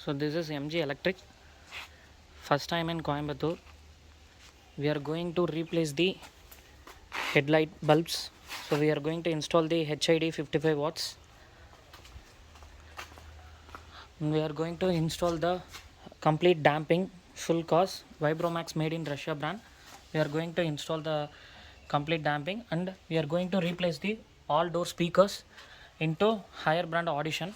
So this is MG Electric. First time in Coimbatore. We are going to replace the headlight bulbs. So we are going to install the HID 55 watts. We are going to install the complete damping full cost VIBROMAX made in Russia brand. We are going to install the complete damping, and we are going to replace the all door speakers into higher brand AUDISON.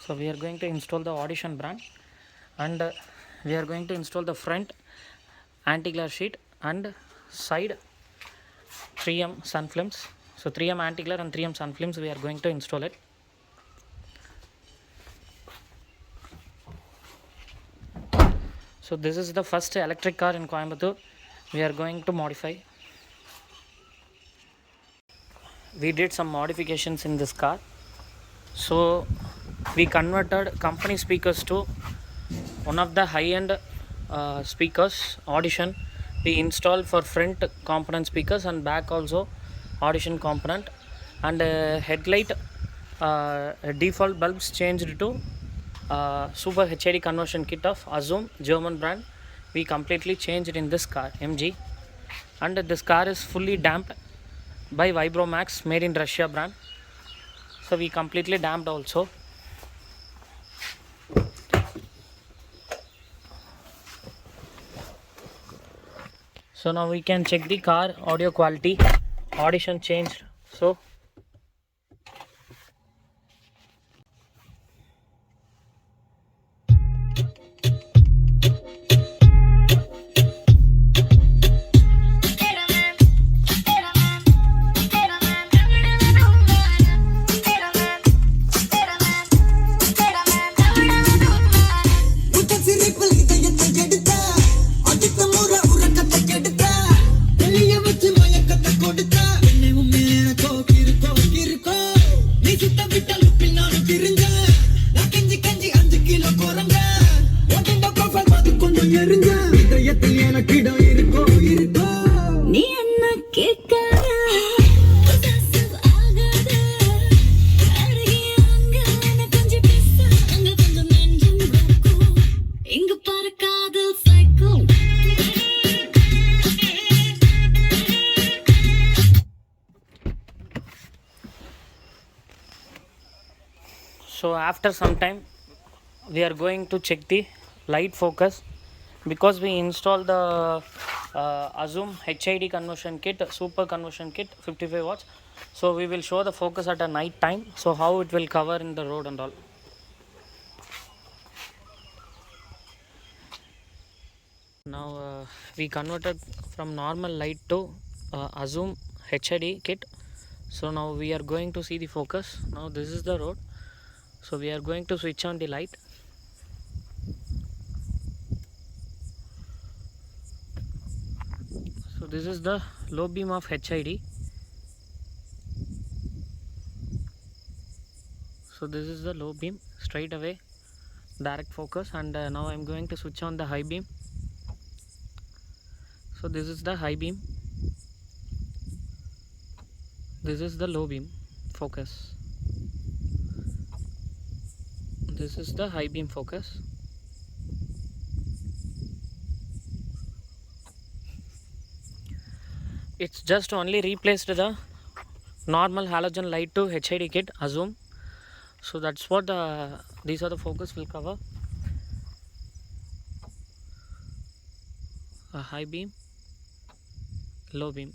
So we are going to install the AUDISON brand, and we are going to install the front anti-glare sheet and side 3M sun films. So 3M anti-glare and 3M sun films we are going to install it. So this is the first electric car in Coimbatore we are going to modify. We did some modifications in this car. So we converted company speakers to one of the high-end speakers AUDISON. We installed for front component speakers and back also AUDISON component, and headlight default bulbs changed to super HID conversion kit of AOZOOM German brand. We completely changed in this car MG, and this car is fully damped by VIBROMAX made in Russia brand. So we completely damped also. So now we can check the car audio quality. AUDISON changed. So after some time we are going to check the light focus, because we installed the AOZOOM HID conversion kit, super conversion kit 55 watts. So we will show the focus at a night time, so how it will cover in the road and all. Now we converted from normal light to AOZOOM HID kit. So now we are going to see the focus. Now this is the road. So we are going to switch on the light. So this is the low beam of HID. So this is the low beam, straight away direct focus, and now I am going to switch on the high beam. So this is the high beam, this is the low beam focus, this is the high beam focus. It's just only replaced the normal halogen light to HID kit AOZOOM. So that's what these are the focus will cover. A high beam, low beam.